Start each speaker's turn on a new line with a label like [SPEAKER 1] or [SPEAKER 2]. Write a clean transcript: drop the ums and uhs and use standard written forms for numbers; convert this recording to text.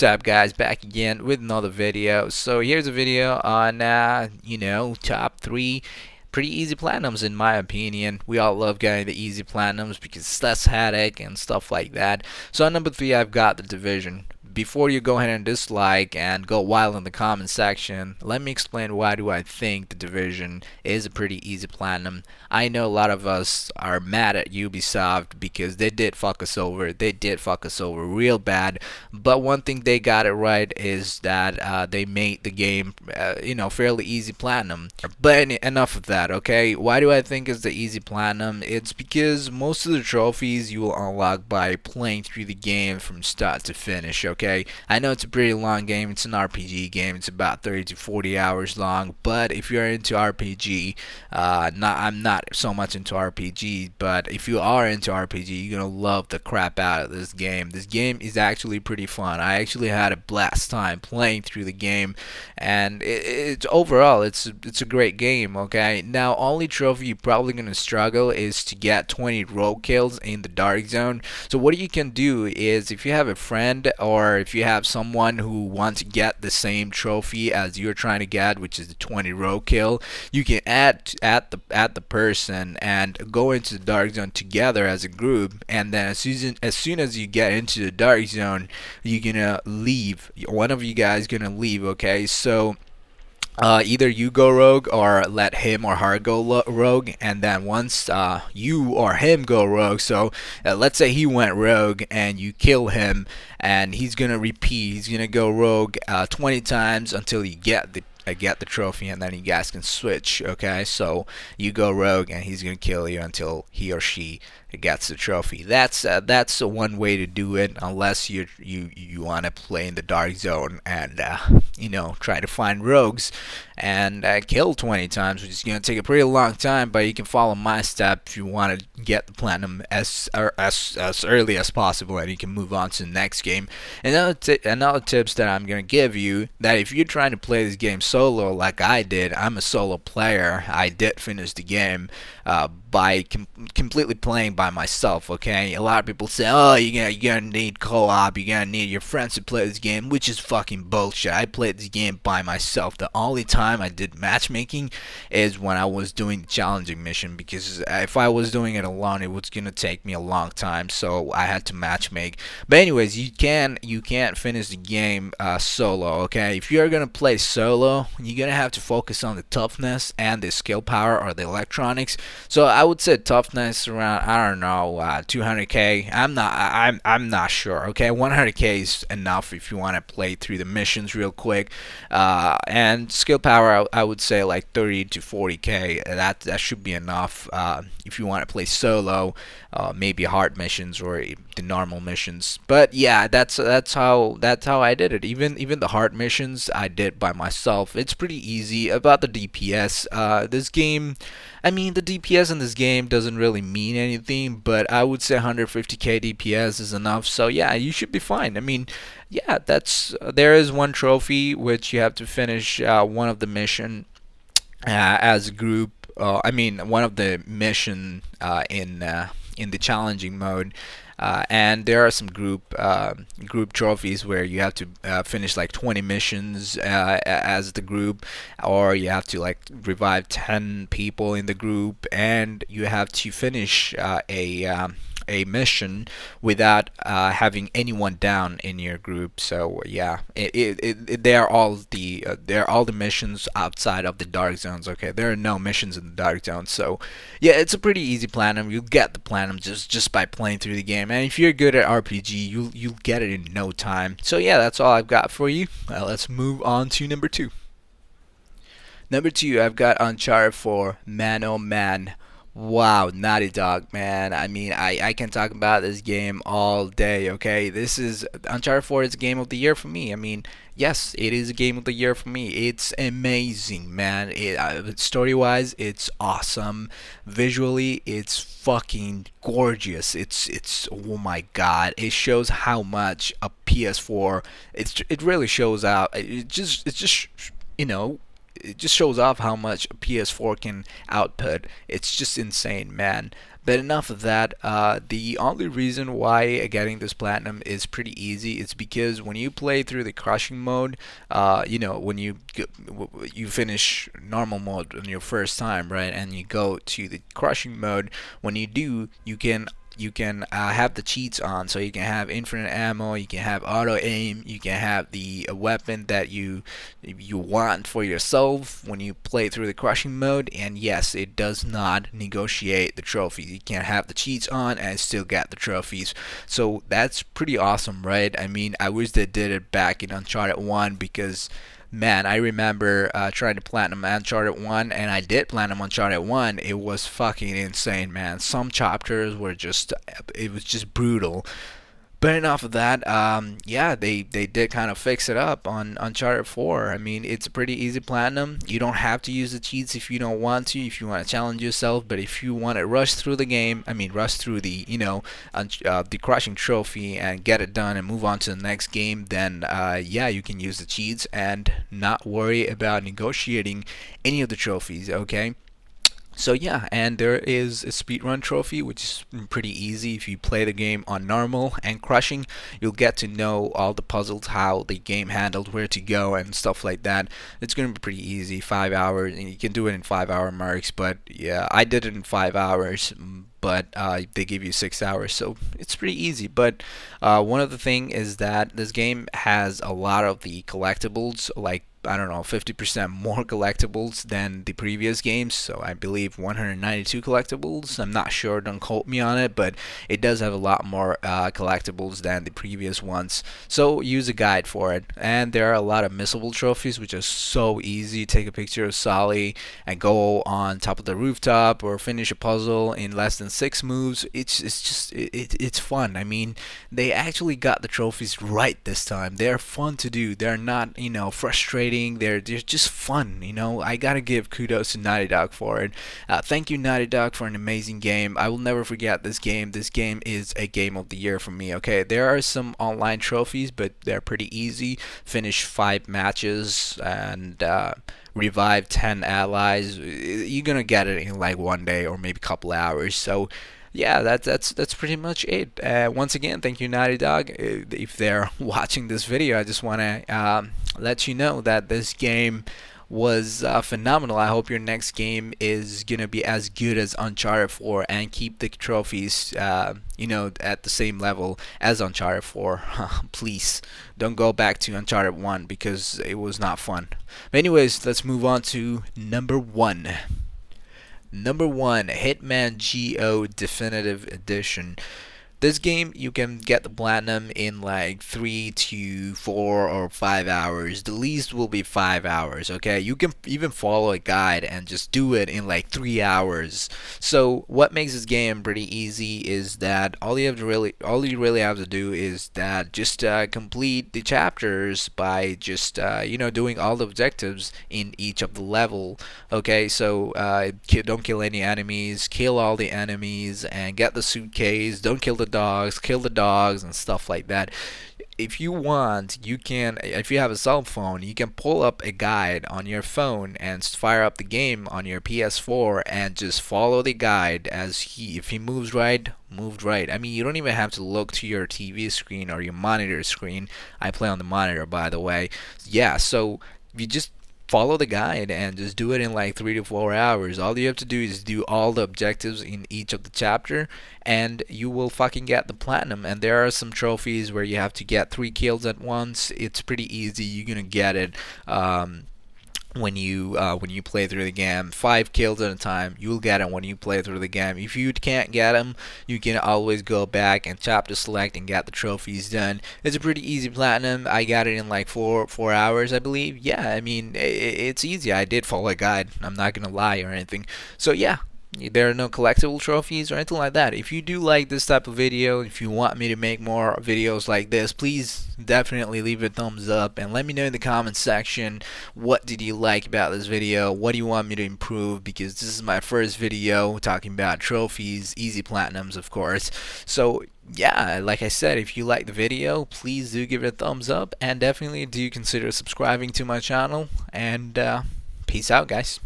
[SPEAKER 1] What's up, guys? Back again with another video. So here's a video on top 3 pretty easy platinums in my opinion. We all love getting the easy platinums because it's less headache and stuff like that. So on number 3, I've got the Division. Before you go ahead and dislike and go wild in the comment section, let me explain why do I think the Division is a pretty easy platinum. I know a lot of us are mad at Ubisoft because they did fuck us over. They did fuck us over real bad. But one thing they got it right is that they made the game, fairly easy platinum. But enough of that, okay? Why do I think it's the easy platinum? It's because most of the trophies you will unlock by playing through the game from start to finish, okay? I know it's a pretty long game. It's an RPG game. It's about 30 to 40 hours long. But if you're into RPG, I'm not so much into RPG, but if you are into RPG, you're gonna love the crap out of this game. This game is actually pretty fun. I actually had a blast time playing through the game, and it's overall it's a great game. Okay, now only trophy you're probably gonna struggle is to get 20 rogue kills in the dark zone. So what you can do is if you have a friend or if you have someone who wants to get the same trophy as you're trying to get, which is the 20 rogue kill, you can add the person and go into the dark zone together as a group, and then as soon as you get into the dark zone, you're gonna leave. One of you guys gonna leave. Okay, so either you go rogue or let him or her go rogue, and then once you or him go rogue, so let's say he went rogue and you kill him, and he's gonna repeat. He's gonna go rogue 20 times until you get the trophy, and then you guys can switch. Okay, so you go rogue and he's gonna kill you until he or she gets the trophy. That's one way to do it, unless you want to play in the dark zone and try to find rogues and kill 20 times, which is gonna take a pretty long time. But you can follow my step if you want to get the platinum as early as possible, and you can move on to the next game. Another tips that I'm gonna give you, that if you're trying to play this game solo like I did, I'm a solo player. I did finish the game by completely playing by myself. Okay, a lot of people say, oh, you're gonna need co-op, you're gonna need your friends to play this game, which is fucking bullshit. I played this game by myself. The only time I did matchmaking is when I was doing the challenging mission, because if I was doing it alone, it was gonna take me a long time, so I had to matchmake. But anyways, you can't finish the game solo. Okay, if you're gonna play solo, you're gonna have to focus on the toughness and the skill power or the electronics. So I would say toughness around, I don't know, 200k. I'm not sure. Okay, 100k is enough if you want to play through the missions real quick. And skill power, I would say like 30 to 40k. That should be enough if you want to play solo. Maybe hard missions or the normal missions. But yeah, that's how I did it. Even the hard missions I did by myself. It's pretty easy. About the DPS, this game, I mean, the DPS in this game doesn't really mean anything, but I would say 150k DPS is enough. So yeah, you should be fine. I mean, yeah, there is one trophy which you have to finish one of the mission as a group. I mean, one of the mission in the challenging mode. And there are some group trophies where you have to finish like 20 missions as the group, or you have to like revive 10 people in the group, and you have to finish a mission without having anyone down in your group. So yeah, they are all the missions outside of the dark zones. Okay, there are no missions in the dark zone. So yeah, it's a pretty easy platinum. You'll get the platinum just by playing through the game, and if you're good at RPG, you'll get it in no time. So yeah, that's all I've got for you. Let's move on to number 2. Number 2, I've got Uncharted 4, Man Oh Man. Wow, Naughty Dog, man. I mean, I can talk about this game all day, okay? This is Uncharted 4 is game of the year for me. I mean, yes, it is a game of the year for me. It's amazing, man. Story-wise, it's awesome. Visually, it's fucking gorgeous. It's oh my god. It shows how much a PS4. It really shows out. It's just you know it just shows off how much a PS4 can output. It's just insane, man. But enough of that. The only reason why getting this platinum is pretty easy is because when you play through the crushing mode, when you finish normal mode on your first time, right, and you go to the crushing mode, when you do, you can have the cheats on, so you can have infinite ammo, you can have auto aim, you can have the weapon that you want for yourself when you play through the crushing mode. And yes, it does not negotiate the trophies. You can have the cheats on and still get the trophies. So that's pretty awesome, right? I mean, I wish they did it back in Uncharted 1, because man, I remember trying to platinum Uncharted 1, and I did platinum Uncharted 1. It was fucking insane, man. Some chapters were just, it was just brutal. But enough of that. Yeah, they did kind of fix it up on Uncharted 4. I mean, it's a pretty easy platinum. You don't have to use the cheats if you don't want to, if you want to challenge yourself. But if you want to rush through the game, I mean, rush through the, the crushing trophy and get it done and move on to the next game, then yeah, you can use the cheats and not worry about negotiating any of the trophies, okay? So yeah, and there is a speedrun trophy, which is pretty easy. If you play the game on normal and crushing, you'll get to know all the puzzles, how the game handled, where to go, and stuff like that. It's gonna be pretty easy, 5 hours, and you can do it in 5 hour marks. But yeah, I did it in 5 hours. But they give you 6 hours, so it's pretty easy. But one of the thing is that this game has a lot of the collectibles, like I don't know, 50% more collectibles than the previous games. So I believe 192 collectibles. I'm not sure, don't quote me on it, but it does have a lot more collectibles than the previous ones. So use a guide for it. And there are a lot of missable trophies, which are so easy. Take a picture of Solly and go on top of the rooftop, or finish a puzzle in less than 6 moves. It's fun. I mean, they actually got the trophies right this time. They're fun to do. They're not, frustrating. They're just fun. I gotta give kudos to Naughty Dog for it. Thank you, Naughty Dog, for an amazing game. I will never forget this game. This game is a game of the year for me. Okay, there are some online trophies, but they're pretty easy. Finish 5 matches and revive 10 allies. You're gonna get it in like one day or maybe a couple hours. So yeah, that's pretty much it. Once again, thank you, Naughty Dog. If they're watching this video, I just want to let you know that this game was phenomenal. I hope your next game is gonna be as good as Uncharted 4 and keep the trophies, at the same level as Uncharted 4. Please don't go back to Uncharted 1, because it was not fun. But anyways, let's move on to number 1. Number 1, Hitman GO Definitive Edition. This game, you can get the platinum in like 3 to 4 or 5 hours. The least will be 5 hours, okay? You can even follow a guide and just do it in like 3 hours. So what makes this game pretty easy is that all you really have to do is that just complete the chapters by just doing all the objectives in each of the level. Okay, so don't kill any enemies, kill all the enemies, and get the suitcase. Don't kill the dogs and stuff like that. If you want, you can, if you have a cell phone, you can pull up a guide on your phone and fire up the game on your PS4 and just follow the guide. If he moves right, moved right. I mean, you don't even have to look to your TV screen or your monitor screen. I play on the monitor, by the way. Yeah, so you just follow the guide and just do it in like 3 to 4 hours. All you have to do is do all the objectives in each of the chapter, and you will fucking get the platinum. And there are some trophies where you have to get 3 kills at once. It's pretty easy. You're gonna get it. When you play through the game, 5 kills at a time, you'll get them when you play through the game. If you can't get them, you can always go back and chapter select and get the trophies done. It's a pretty easy platinum. I got it in like 4 hours, I believe. Yeah, I mean, it's easy. I did follow a guide, I'm not gonna lie or anything. So yeah, there are no collectible trophies or anything like that. If you do like this type of video, if you want me to make more videos like this, please definitely leave a thumbs up and let me know in the comment section, what did you like about this video, what do you want me to improve, because this is my first video talking about trophies, easy platinums, of course. So yeah, like I said, if you like the video, please do give it a thumbs up, and definitely do consider subscribing to my channel, and Peace out, guys.